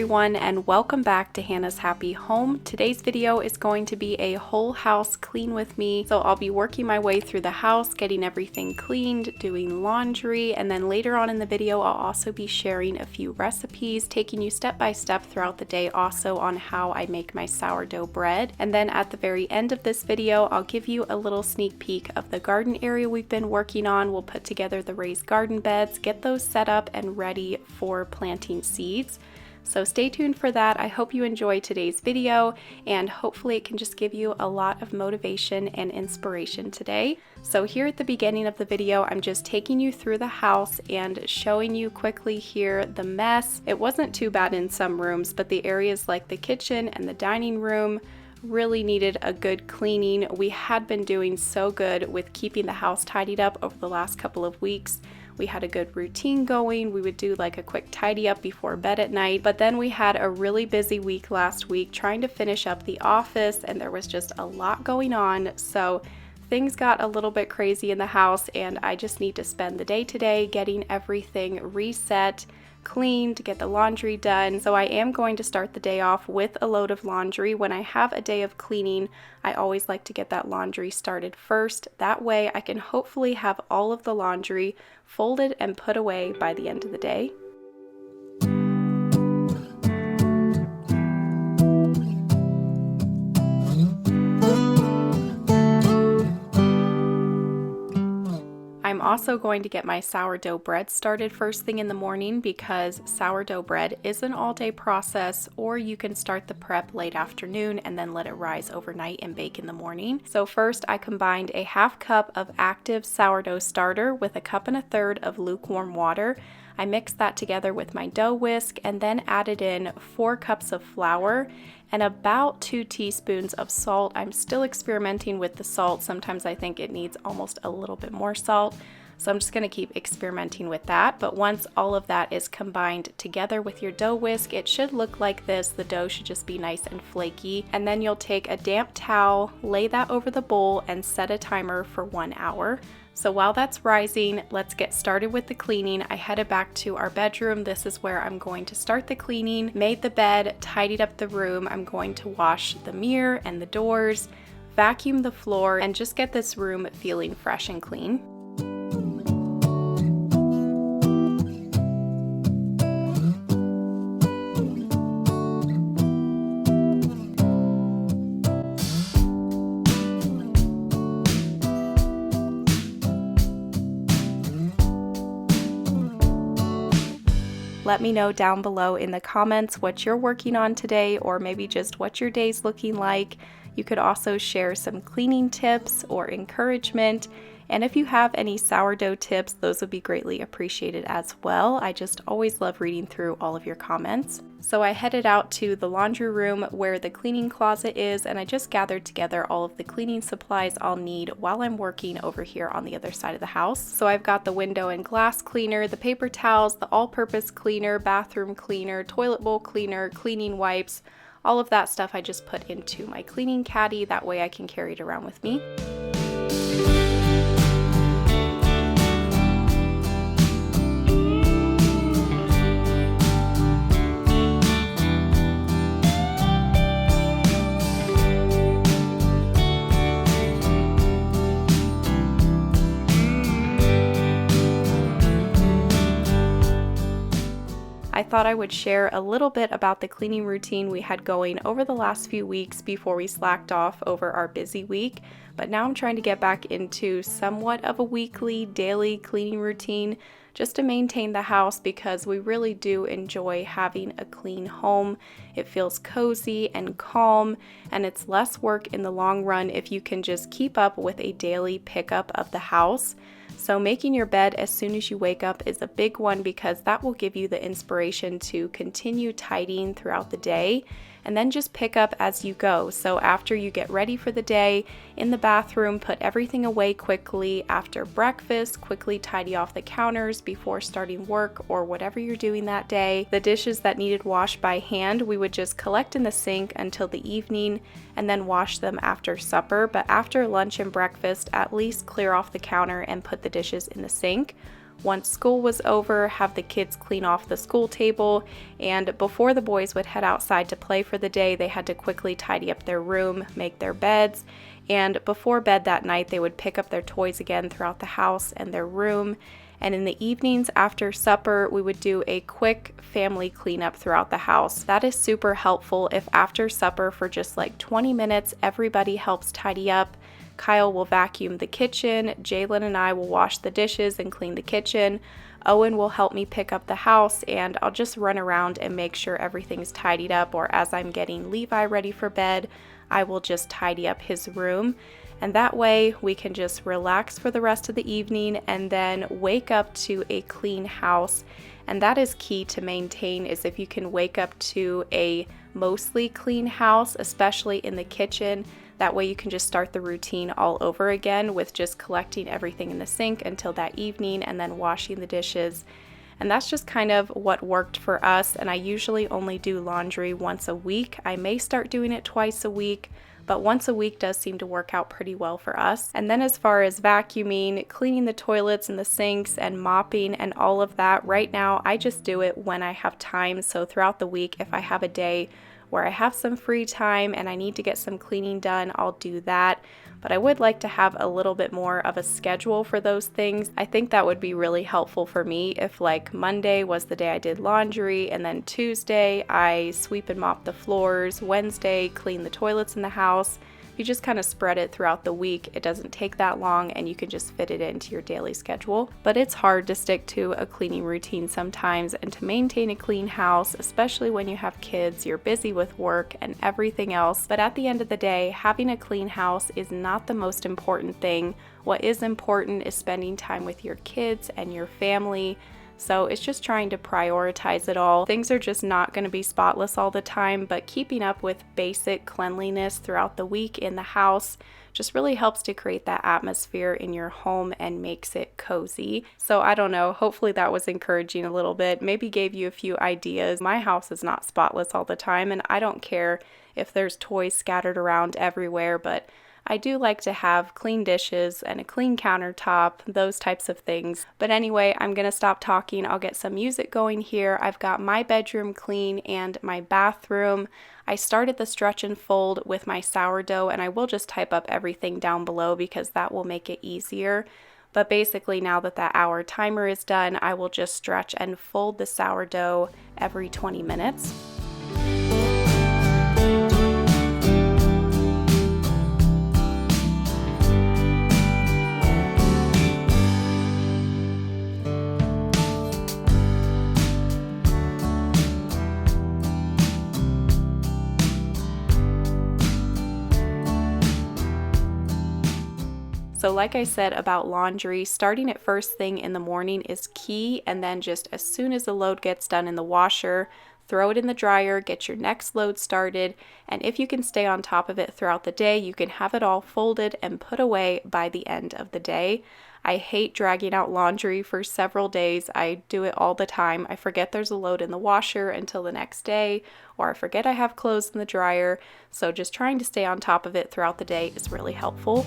everyone, and welcome back to Hannah's Happy Home. Today's video is going to be a whole house clean with me. So I'll be working my way through the house, getting everything cleaned, doing laundry, and then later on in the video I'll also be sharing a few recipes, taking you step by step throughout the day also on how I make my sourdough bread. And then at the very end of this video I'll give you a little sneak peek of the garden area we've been working on. We'll put together the raised garden beds, get those set up and ready for planting seeds. So stay tuned for that. I hope you enjoy today's video and hopefully it can just give you a lot of motivation and inspiration today. So here at the beginning of the video, I'm just taking you through the house and showing you quickly here the mess. It wasn't too bad in some rooms, but the areas like the kitchen and the dining room really needed a good cleaning. We had been doing so good with keeping the house tidied up over the last couple of weeks. We had a good routine going. We would do like a quick tidy up before bed at night, but then we had a really busy week last week trying to finish up the office and there was just a lot going on. So things got a little bit crazy in the house and I just need to spend the day today getting everything reset, cleaned, get the laundry done. So I am going to start the day off with a load of laundry. When I have a day of cleaning, I always like to get that laundry started first. That way I can hopefully have all of the laundry folded and put away by the end of the day. I'm also going to get my sourdough bread started first thing in the morning because sourdough bread is an all-day process, or you can start the prep late afternoon and then let it rise overnight and bake in the morning. So first I combined a half cup of active sourdough starter with a cup and a third of lukewarm water. I mixed that together with my dough whisk and then added in 4 cups of flour and about 2 teaspoons of salt. I'm still experimenting with the salt. Sometimes I think it needs almost a little bit more salt. So I'm just going to keep experimenting with that. But once all of that is combined together with your dough whisk, it should look like this. The dough should just be nice and flaky. And then you'll take a damp towel, lay that over the bowl and set a timer for 1 hour. So while that's rising, let's get started with the cleaning. I headed back to our bedroom. This is where I'm going to start the cleaning. Made the bed, tidied up the room. I'm going to wash the mirror and the doors, vacuum the floor, and just get this room feeling fresh and clean. Let me know down below in the comments what you're working on today, or maybe just what your day's looking like. You could also share some cleaning tips or encouragement. And if you have any sourdough tips, those would be greatly appreciated as well. I just always love reading through all of your comments. So I headed out to the laundry room where the cleaning closet is, and I just gathered together all of the cleaning supplies I'll need while I'm working over here on the other side of the house. So I've got the window and glass cleaner, the paper towels, the all-purpose cleaner, bathroom cleaner, toilet bowl cleaner, cleaning wipes. All of that stuff I just put into my cleaning caddy. That way I can carry it around with me. I thought I would share a little bit about the cleaning routine we had going over the last few weeks before we slacked off over our busy week. But now I'm trying to get back into somewhat of a weekly, daily cleaning routine just to maintain the house because we really do enjoy having a clean home. It feels cozy and calm, and it's less work in the long run if you can just keep up with a daily pickup of the house. So making your bed as soon as you wake up is a big one because that will give you the inspiration to continue tidying throughout the day. and then just pick up as you go. So after you get ready for the day, in the bathroom, put everything away quickly. After breakfast, quickly tidy off the counters before starting work or whatever you're doing that day. The dishes that needed washed by hand, we would just collect in the sink until the evening and then wash them after supper. But after lunch and breakfast, at least clear off the counter and put the dishes in the sink. Once school was over, have the kids clean off the school table, and before the boys would head outside to play for the day, they had to quickly tidy up their room, make their beds, and before bed that night, they would pick up their toys again throughout the house and their room. And in the evenings after supper, we would do a quick family cleanup throughout the house. That is super helpful if after supper for just like 20 minutes, everybody helps tidy up. Kyle will vacuum the kitchen, Jalen and I will wash the dishes and clean the kitchen, Owen will help me pick up the house, and I'll just run around and make sure everything's tidied up, or as I'm getting Levi ready for bed, I will just tidy up his room. And that way we can just relax for the rest of the evening and then wake up to a clean house. And that is key to maintain, is if you can wake up to a mostly clean house, especially in the kitchen. That way you can just start the routine all over again with just collecting everything in the sink until that evening and then washing the dishes. And that's just kind of what worked for us. And I usually only do laundry once a week. I may start doing it twice a week, but once a week does seem to work out pretty well for us. And then as far as vacuuming, cleaning the toilets and the sinks and mopping and all of that, right now I just do it when I have time. So throughout the week, if I have a day where I have some free time and I need to get some cleaning done, I'll do that. But I would like to have a little bit more of a schedule for those things. I think that would be really helpful for me if like Monday was the day I did laundry, and then Tuesday I sweep and mop the floors, Wednesday clean the toilets in the house. You just kind of spread it throughout the week. It doesn't take that long and you can just fit it into your daily schedule. But it's hard to stick to a cleaning routine sometimes, and to maintain a clean house, especially when you have kids, you're busy with work and everything else. But at the end of the day, having a clean house is not the most important thing. What is important is spending time with your kids and your family. So it's just trying to prioritize it all. Things are just not going to be spotless all the time, but keeping up with basic cleanliness throughout the week in the house just really helps to create that atmosphere in your home and makes it cozy. So I don't know, hopefully that was encouraging a little bit, maybe gave you a few ideas. My house is not spotless all the time, and I don't care if there's toys scattered around everywhere, but I do like to have clean dishes and a clean countertop, those types of things. But anyway, I'm going to stop talking. I'll get some music going here. I've got my bedroom clean and my bathroom. I started the stretch and fold with my sourdough, and I will just type up everything down below because that will make it easier. But basically, now that that hour timer is done, I will just stretch and fold the sourdough every 20 minutes. So like I said about laundry, starting it first thing in the morning is key, and then just as soon as the load gets done in the washer, throw it in the dryer, get your next load started, and if you can stay on top of it throughout the day, you can have it all folded and put away by the end of the day. I hate dragging out laundry for several days. I do it all the time. I forget there's a load in the washer until the next day, or I forget I have clothes in the dryer. So just trying to stay on top of it throughout the day is really helpful.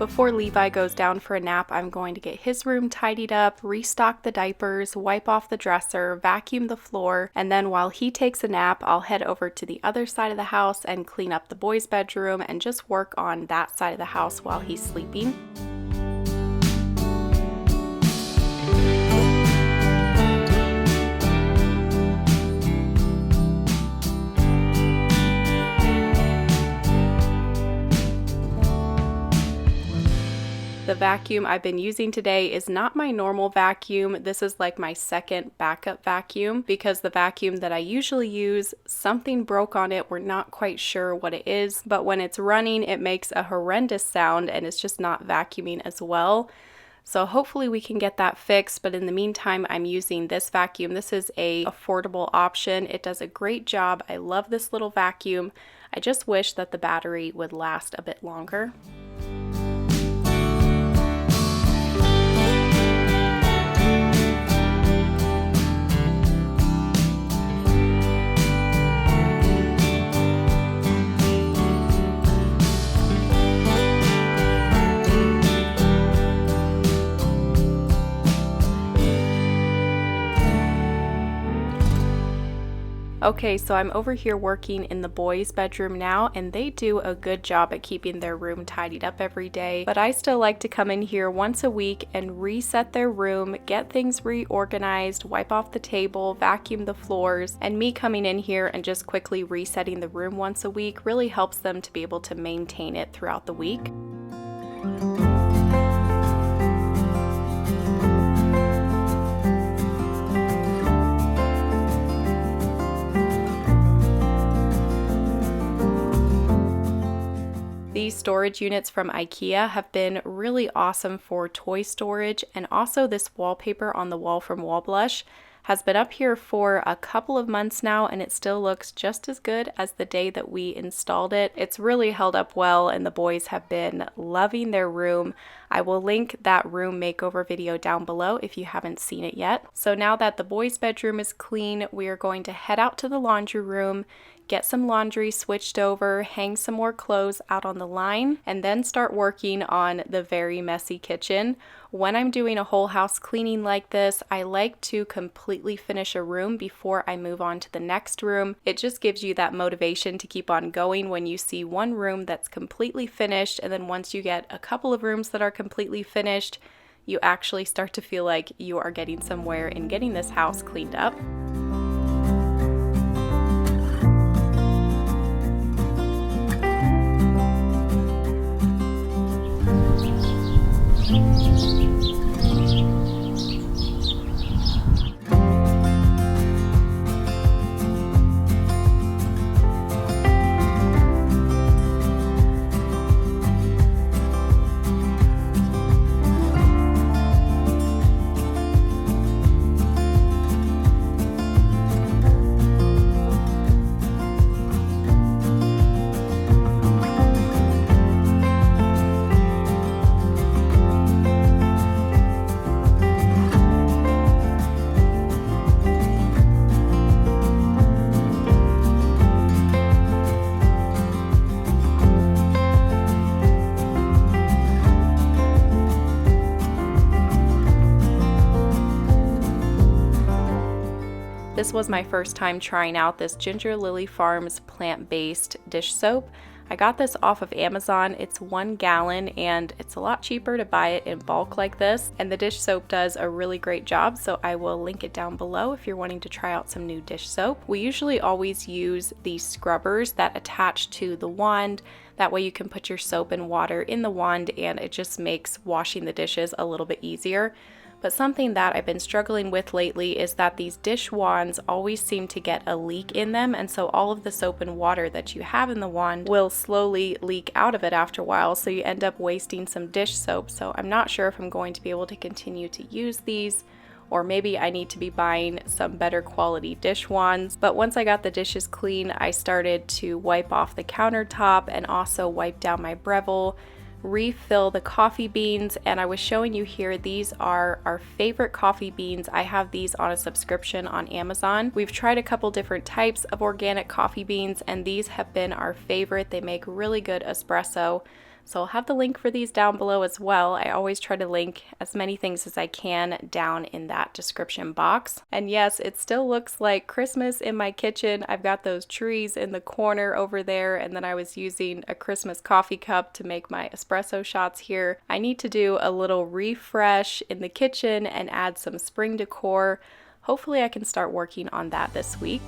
Before Levi goes down for a nap, I'm going to get his room tidied up, restock the diapers, wipe off the dresser, vacuum the floor, and then while he takes a nap, I'll head over to the other side of the house and clean up the boys' bedroom and just work on that side of the house while he's sleeping. The vacuum I've been using today is not my normal vacuum. This is like my second backup vacuum because the vacuum that I usually use, something broke on it. We're not quite sure what it is, but when it's running, it makes a horrendous sound and it's just not vacuuming as well. So hopefully we can get that fixed, but in the meantime, I'm using this vacuum. This is a affordable option. It does a great job. I love this little vacuum. I just wish that the battery would last a bit longer. Okay, so I'm over here working in the boys' bedroom now, and they do a good job at keeping their room tidied up every day, but I still like to come in here once a week and reset their room, get things reorganized, wipe off the table, vacuum the floors, and me coming in here and just quickly resetting the room once a week really helps them to be able to maintain it throughout the week. These storage units from IKEA have been really awesome for toy storage, and also this wallpaper on the wall from Wall Blush has been up here for a couple of months now, and it still looks just as good as the day that we installed it. It's really held up well, and the boys have been loving their room. I will link that room makeover video down below if you haven't seen it yet. So now that the boys' bedroom is clean, we are going to head out to the laundry room, get some laundry switched over, hang some more clothes out on the line, and then start working on the very messy kitchen. When I'm doing a whole house cleaning like this, I like to completely finish a room before I move on to the next room. It just gives you that motivation to keep on going when you see one room that's completely finished, and then once you get a couple of rooms that are completely finished, you actually start to feel like you are getting somewhere in getting this house cleaned up. This was my first time trying out this Ginger Lily Farms plant-based dish soap. I got this off of Amazon. It's 1 gallon and it's a lot cheaper to buy it in bulk like this. And the dish soap does a really great job, so I will link it down below if you're wanting to try out some new dish soap. We usually always use these scrubbers that attach to the wand. That way you can put your soap and water in the wand and it just makes washing the dishes a little bit easier. But something that I've been struggling with lately is that these dish wands always seem to get a leak in them, and so all of the soap and water that you have in the wand will slowly leak out of it after a while, so you end up wasting some dish soap. So I'm not sure if I'm going to be able to continue to use these, or maybe I need to be buying some better quality dish wands. But once I got the dishes clean, I started to wipe off the countertop and also wipe down my Breville, refill the coffee beans, and I was showing you here, these are our favorite coffee beans. I have these on a subscription on Amazon. We've tried a couple different types of organic coffee beans and these have been our favorite. They make really good espresso. So I'll have the link for these down below as well. I always try to link as many things as I can down in that description box. And yes, it still looks like Christmas in my kitchen. I've got those trees in the corner over there, and then I was using a Christmas coffee cup to make my espresso shots here. I need to do a little refresh in the kitchen and add some spring decor. Hopefully I can start working on that this week.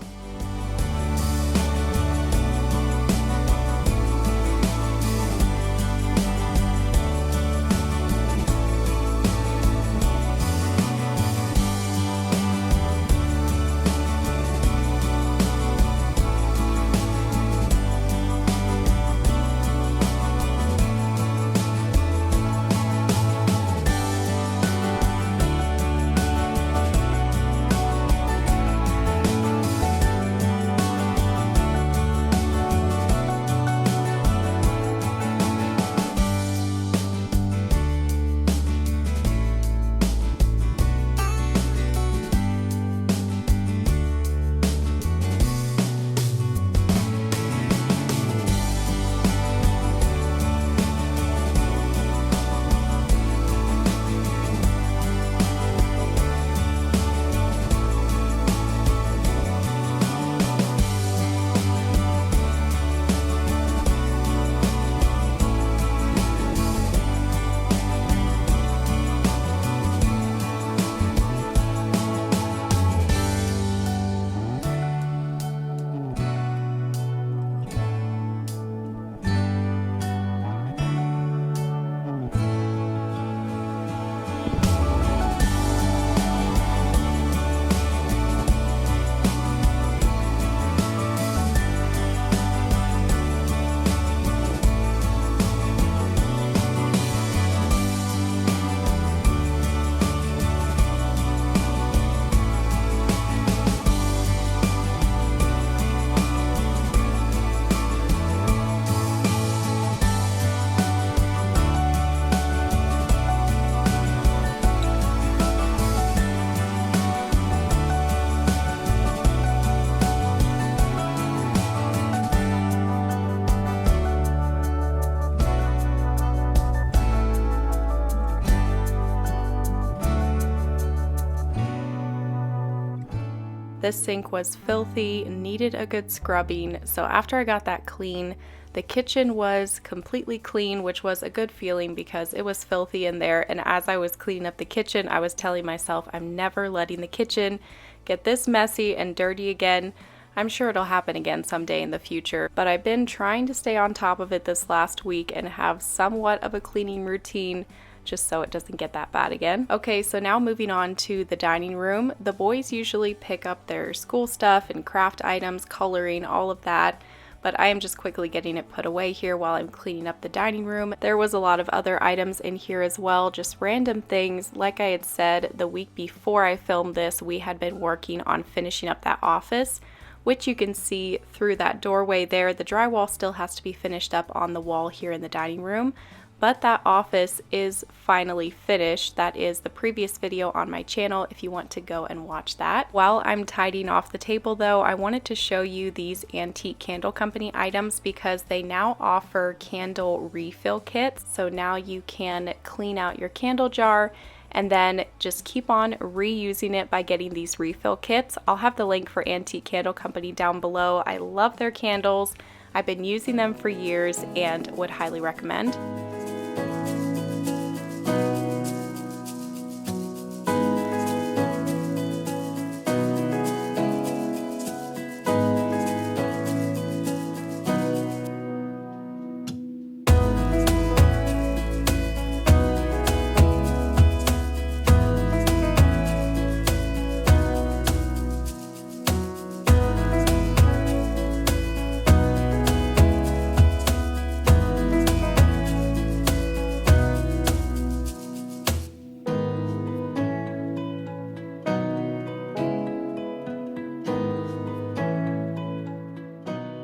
This sink was filthy, needed a good scrubbing, so after I got that clean, the kitchen was completely clean, which was a good feeling because it was filthy in there, and as I was cleaning up the kitchen, I was telling myself I'm never letting the kitchen get this messy and dirty again. I'm sure it'll happen again someday in the future, but I've been trying to stay on top of it this last week and have somewhat of a cleaning routine just so it doesn't get that bad again. Okay, so now moving on to the dining room. The boys usually pick up their school stuff and craft items, coloring, all of that, but I am just quickly getting it put away here while I'm cleaning up the dining room. There was a lot of other items in here as well, just random things. Like I had said, the week before I filmed this, we had been working on finishing up that office, which you can see through that doorway there. The drywall still has to be finished up on the wall here in the dining room, but that office is finally finished. That is the previous video on my channel if you want to go and watch that. While I'm tidying off the table though, I wanted to show you these Antique Candle Company items because they now offer candle refill kits. So now you can clean out your candle jar and then just keep on reusing it by getting these refill kits. I'll have the link for Antique Candle Company down below. I love their candles. I've been using them for years and would highly recommend.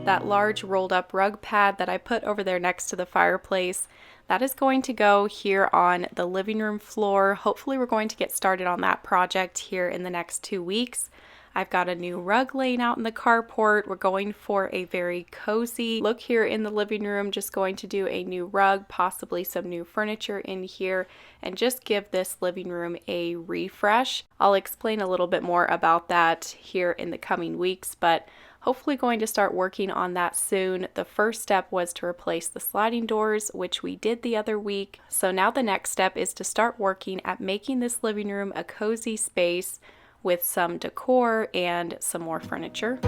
That large rolled up rug pad that I put over there next to the fireplace, that is going to go here on the living room floor. Hopefully we're going to get started on that project here in the next 2 weeks. I've got a new rug laying out in the carport. We're going for a very cozy look here in the living room, just going to do a new rug, possibly some new furniture in here, and just give this living room a refresh. I'll explain a little bit more about that here in the coming weeks, but hopefully going to start working on that soon. The first step was to replace the sliding doors, which we did the other week. So now the next step is to start working at making this living room a cozy space with some decor and some more furniture.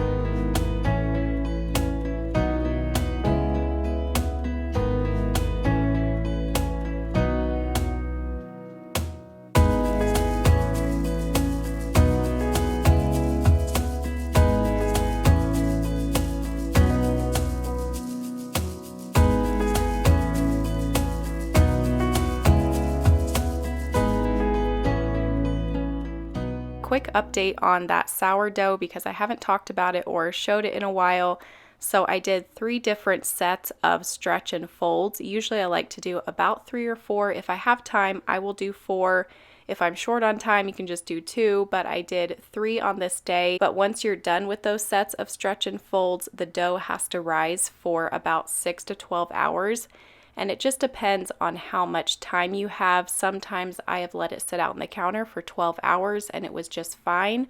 Quick update on that sourdough because I haven't talked about it or showed it in a while. So I did 3 different sets of stretch and folds. Usually I like to do about 3 or 4. If I have time, I will do 4. If I'm short on time, you can just do 2, but I did 3 on this day. But once you're done with those sets of stretch and folds, the dough has to rise for about 6 to 12 hours. And it just depends on how much time you have. Sometimes I have let it sit out on the counter for 12 hours and it was just fine.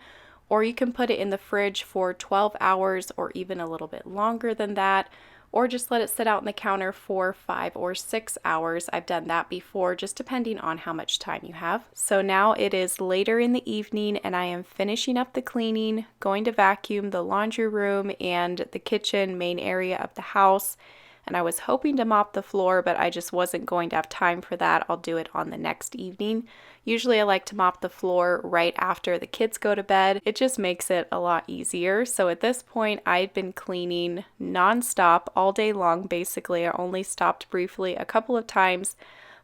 Or you can put it in the fridge for 12 hours or even a little bit longer than that. Or just let it sit out on the counter for 5 or 6 hours. I've done that before, just depending on how much time you have. So now it is later in the evening and I am finishing up the cleaning, going to vacuum the laundry room and the kitchen main area of the house. And I was hoping to mop the floor, but I just wasn't going to have time for that. I'll do it on the next evening. Usually I like to mop the floor right after the kids go to bed. It just makes it a lot easier. So at this point, I'd been cleaning nonstop all day long, basically. I only stopped briefly a couple of times,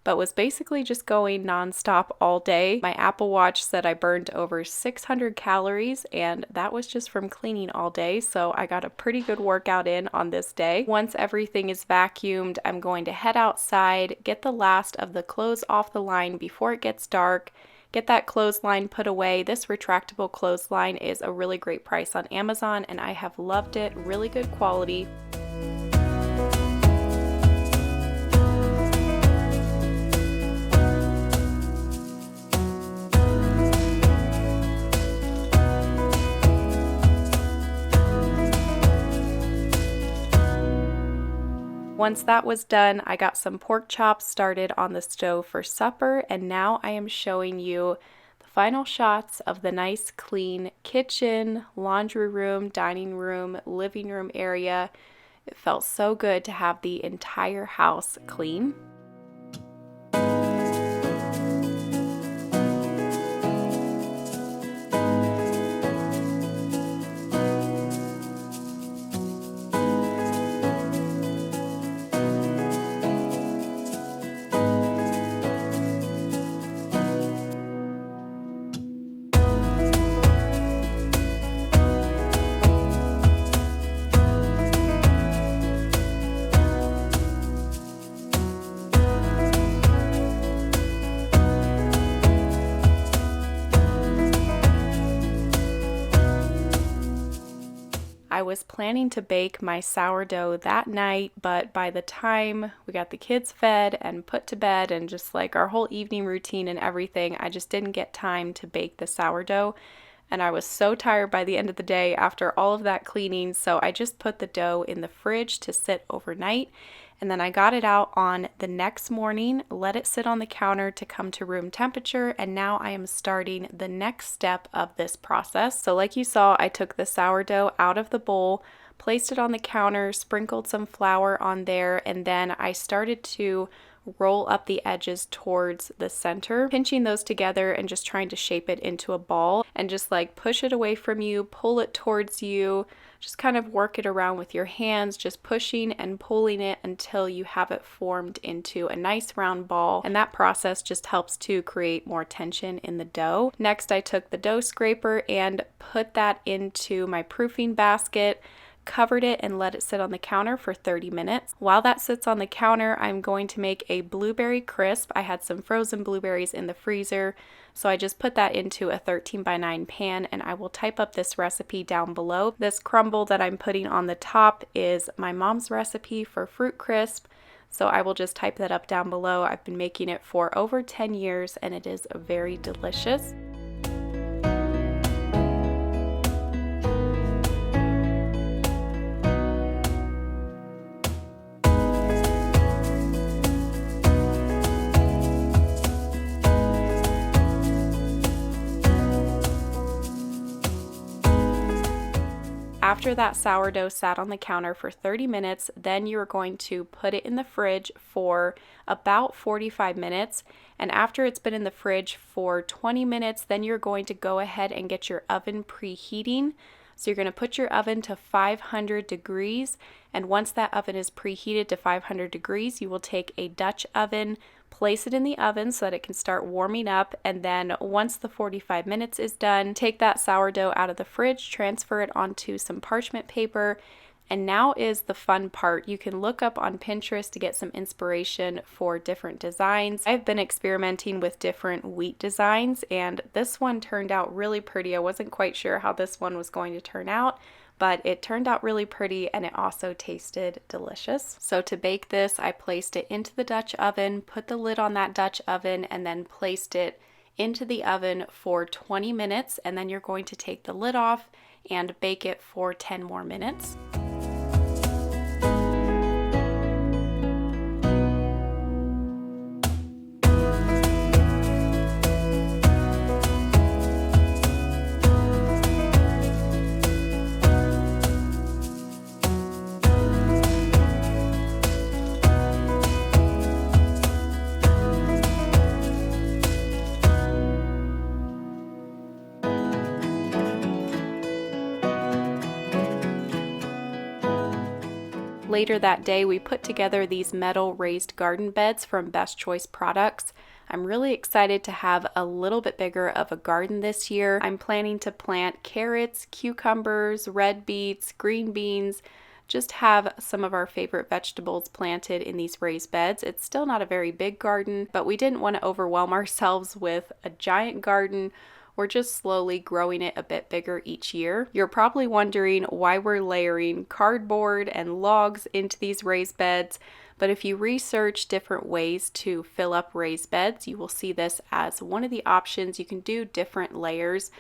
but was basically just going nonstop all day. My Apple Watch said I burned over 600 calories and that was just from cleaning all day. So I got a pretty good workout in on this day. Once everything is vacuumed, I'm going to head outside, get the last of the clothes off the line before it gets dark, get that clothesline put away. This retractable clothesline is a really great price on Amazon and I have loved it, really good quality. Once that was done, I got some pork chops started on the stove for supper, and now I am showing you the final shots of the nice clean kitchen, laundry room, dining room, living room area. It felt so good to have the entire house clean. I was planning to bake my sourdough that night, but by the time we got the kids fed and put to bed and just like our whole evening routine and everything, I just didn't get time to bake the sourdough. And I was so tired by the end of the day after all of that cleaning, so I just put the dough in the fridge to sit overnight. And then I got it out on the next morning, let it sit on the counter to come to room temperature, and now I am starting the next step of this process. So like you saw, I took the sourdough out of the bowl, placed it on the counter, sprinkled some flour on there, and then I started to roll up the edges towards the center, pinching those together and just trying to shape it into a ball and just like push it away from you, pull it towards you, just kind of work it around with your hands, just pushing and pulling it until you have it formed into a nice round ball. And that process just helps to create more tension in the dough. Next, I took the dough scraper and put that into my proofing basket, covered it, and let it sit on the counter for 30 minutes. While that sits on the counter, I'm going to make a blueberry crisp. I had some frozen blueberries in the freezer, so I just put that into a 13x9 pan, and I will type up this recipe down below. This crumble that I'm putting on the top is my mom's recipe for fruit crisp, so I will just type that up down below. I've been making it for over 10 years, and it is very delicious. After that sourdough sat on the counter for 30 minutes, then you're going to put it in the fridge for about 45 minutes. And after it's been in the fridge for 20 minutes, then you're going to go ahead and get your oven preheating. So you're going to put your oven to 500 degrees. And once that oven is preheated to 500 degrees, you will take a Dutch oven, place it in the oven so that it can start warming up, and then once the 45 minutes is done, take that sourdough out of the fridge, transfer it onto some parchment paper, and now is the fun part. You can look up on Pinterest to get some inspiration for different designs. I've been experimenting with different wheat designs, and this one turned out really pretty. I wasn't quite sure how this one was going to turn out, but it turned out really pretty, and it also tasted delicious. So to bake this, I placed it into the Dutch oven, put the lid on that Dutch oven, and then placed it into the oven for 20 minutes, and then you're going to take the lid off and bake it for 10 more minutes. Later that day, we put together these metal raised garden beds from Best Choice Products. I'm really excited to have a little bit bigger of a garden this year. I'm planning to plant carrots, cucumbers, red beets, green beans, just have some of our favorite vegetables planted in these raised beds. It's still not a very big garden, but we didn't want to overwhelm ourselves with a giant garden. We're just slowly growing it a bit bigger each year. You're probably wondering why we're layering cardboard and logs into these raised beds, but if you research different ways to fill up raised beds, you will see this as one of the options. You can do different layers.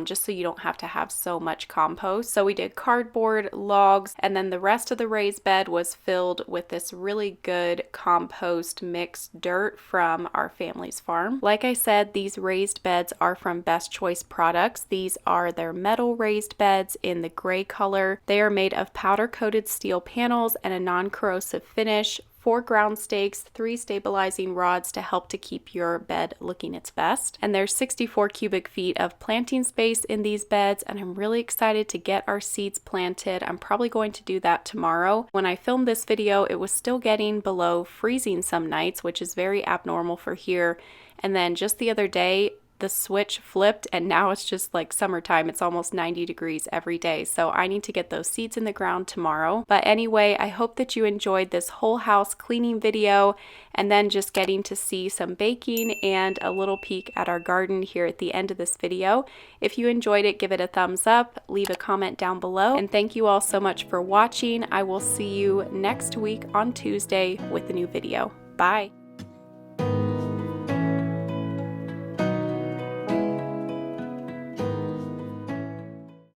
just so you don't have to have so much compost. So we did cardboard, logs, and then the rest of the raised bed was filled with this really good compost mixed dirt from our family's farm. Like I said, these raised beds are from Best Choice Products. These are their metal raised beds in the gray color. They are made of powder coated steel panels and a non-corrosive finish, 4 ground stakes, 3 stabilizing rods to help to keep your bed looking its best. And there's 64 cubic feet of planting space in these beds, and I'm really excited to get our seeds planted. I'm probably going to do that tomorrow. When I filmed this video, it was still getting below freezing some nights, which is very abnormal for here. And then just the other day, the switch flipped and now it's just like summertime. It's almost 90 degrees every day. So I need to get those seeds in the ground tomorrow. But anyway, I hope that you enjoyed this whole house cleaning video and then just getting to see some baking and a little peek at our garden here at the end of this video. If you enjoyed it, give it a thumbs up, leave a comment down below, and thank you all so much for watching. I will see you next week on Tuesday with a new video. Bye.